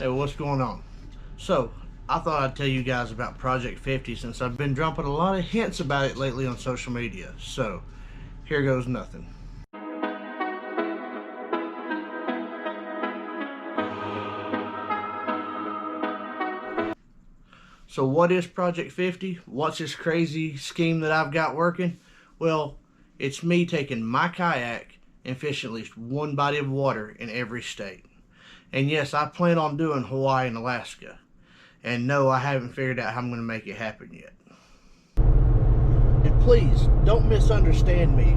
Hey, what's going on? So, I thought I'd tell you guys about Project 50 since I've been dropping a lot of hints about it lately on social media. So, here goes nothing. So, what is Project 50? What's this crazy scheme that I've got working? Well, it's me taking my kayak and fishing at least one body of water in every state. And yes, I plan on doing Hawaii and Alaska. And no, I haven't figured out how I'm going to make it happen yet. And please, don't misunderstand me.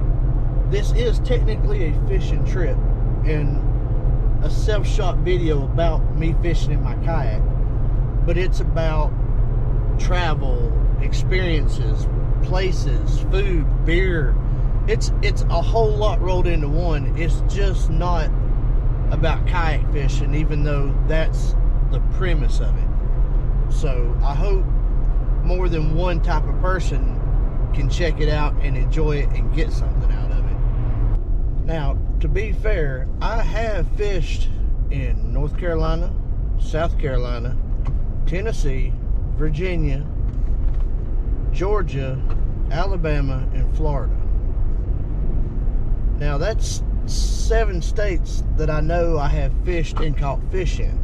This is technically a fishing trip and a self-shot video about me fishing in my kayak. But it's about travel, experiences, places, food, beer. It's a whole lot rolled into one. It's just not about kayak fishing, even though that's the premise of it. So I hope more than one type of person can check it out and enjoy it and get something out of it. Now, to be fair, I have fished in North Carolina, South Carolina, Tennessee, Virginia, Georgia, Alabama, and Florida. Now that's 7 states that I know I have fished and caught fish in.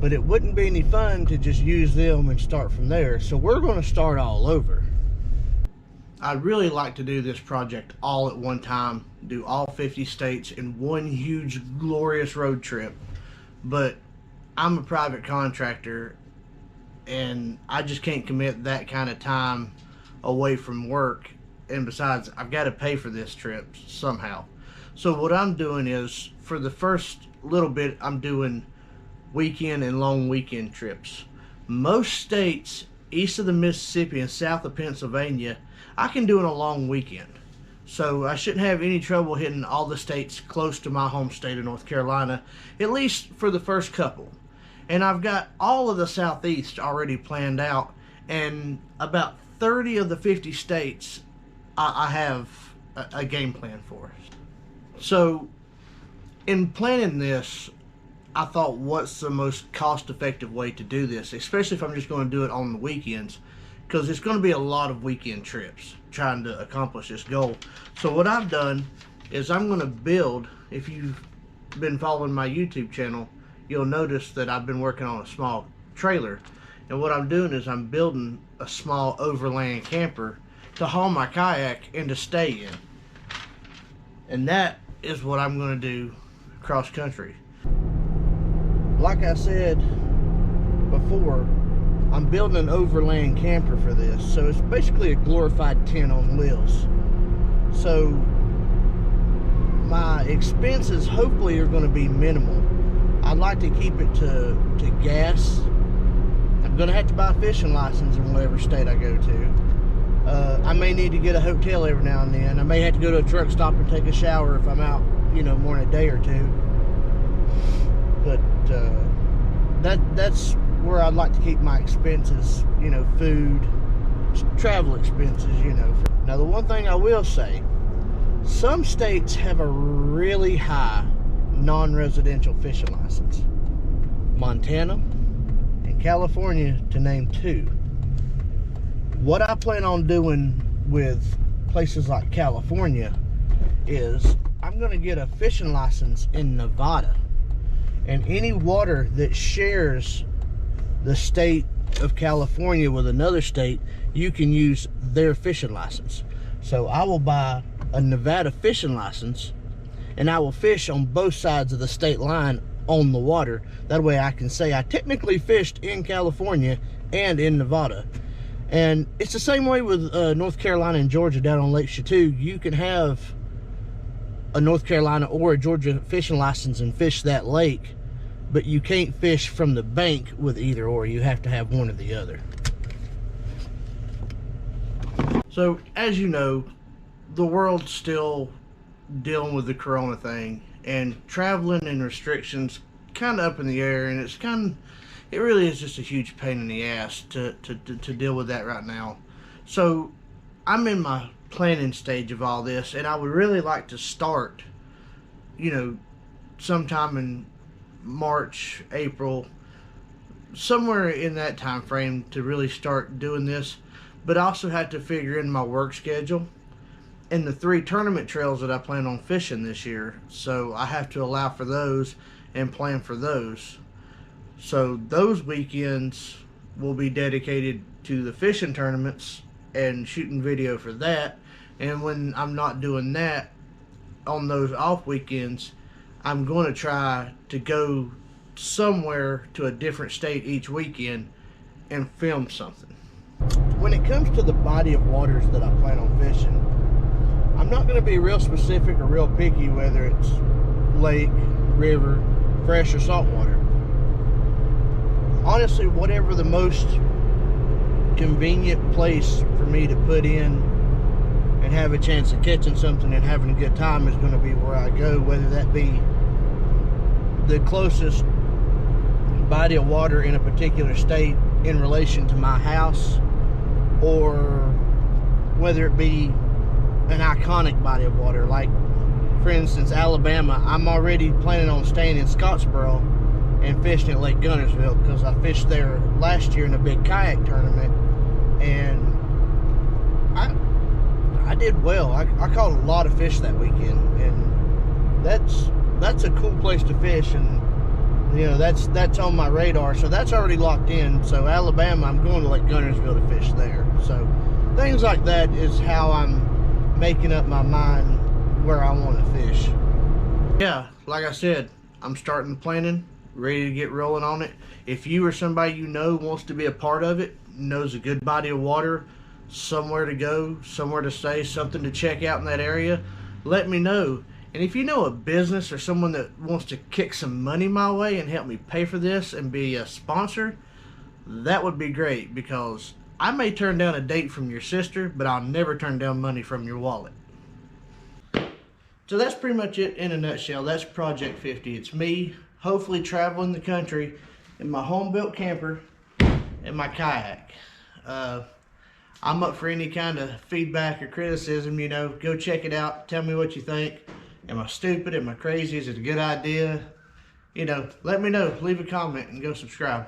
But it wouldn't be any fun to just use them and start from there. So we're going to start all over. I'd really like to do this project all at one time, do all 50 states in one huge glorious road trip. But I'm a private contractor and I just can't commit that kind of time away from work. And besides, I've got to pay for this trip somehow. So what I'm doing is, for the first little bit, I'm doing weekend and long weekend trips. Most states east of the Mississippi and south of Pennsylvania, I can do in a long weekend. So I shouldn't have any trouble hitting all the states close to my home state of North Carolina, at least for the first couple. And I've got all of the southeast already planned out, and about 30 of the 50 states I have a game plan for. So in planning this, I thought, what's the most cost-effective way to do this, especially if I'm just going to do it on the weekends, because it's going to be a lot of weekend trips trying to accomplish this goal. So what I've done is I'm going to build, if you've been following my YouTube channel, you'll notice that I've been working on a small trailer. And what I'm doing is I'm building a small overland camper to haul my kayak and to stay in. And that is what I'm going to do cross country. Like I said before, I'm building an overland camper for this. So it's basically a glorified tent on wheels. So my expenses hopefully are going to be minimal. I'd like to keep it to gas. I'm going to have to buy a fishing license in whatever state I go to. I may need to get a hotel every now and then. I may have to go to a truck stop and take a shower if I'm out, more than a day or two. But that's where I'd like to keep my expenses, food, travel expenses, Now, the one thing I will say, some states have a really high non-residential fishing license. Montana and California, to name 2. What I plan on doing with places like California is I'm going to get a fishing license in Nevada. And any water that shares the state of California with another state, you can use their fishing license. So I will buy a Nevada fishing license and I will fish on both sides of the state line on the water. That way I can say I technically fished in California and in Nevada. And it's the same way with North Carolina and Georgia down on Lake Chateau. You can have a North Carolina or a Georgia fishing license and fish that lake, but you can't fish from the bank with either or. You have to have one or the other. So, as you know, the world's still dealing with the corona thing, and traveling and restrictions kind of up in the air, and it really is just a huge pain in the ass to deal with that right now. So I'm in my planning stage of all this, and I would really like to start, sometime in March, April, somewhere in that time frame to really start doing this. But I also have to figure in my work schedule and the 3 tournament trails that I plan on fishing this year. So I have to allow for those and plan for those. So those weekends will be dedicated to the fishing tournaments and shooting video for that. And when I'm not doing that on those off weekends, I'm going to try to go somewhere to a different state each weekend and film something. When it comes to the body of waters that I plan on fishing, I'm not going to be real specific or real picky whether it's lake, river, fresh or salt water. Honestly, whatever the most convenient place for me to put in and have a chance of catching something and having a good time is going to be where I go, whether that be the closest body of water in a particular state in relation to my house, or whether it be an iconic body of water. Like, for instance, Alabama, I'm already planning on staying in Scottsboro and fishing at Lake Guntersville because I fished there last year in a big kayak tournament, and I did well. I caught a lot of fish that weekend, and that's a cool place to fish, and you know, that's on my radar, so that's already locked in. So Alabama, I'm going to Lake Guntersville to fish there. So things like that is how I'm making up my mind where I want to fish. Yeah, like I said, I'm starting planning, ready to get rolling on it. If you or somebody you know wants to be a part of it, knows a good body of water, somewhere to go, somewhere to stay, something to check out in that area, let me know. And if you know a business or someone that wants to kick some money my way and help me pay for this and be a sponsor, that would be great, because I may turn down a date from your sister, but I'll never turn down money from your wallet. So that's pretty much it in a nutshell. That's Project 50. It's me, hopefully traveling the country in my home-built camper and my kayak. I'm up for any kind of feedback or criticism, you know. Go check it out. Tell me what you think. Am I stupid? Am I crazy? Is it a good idea? You know, let me know. Leave a comment and go subscribe.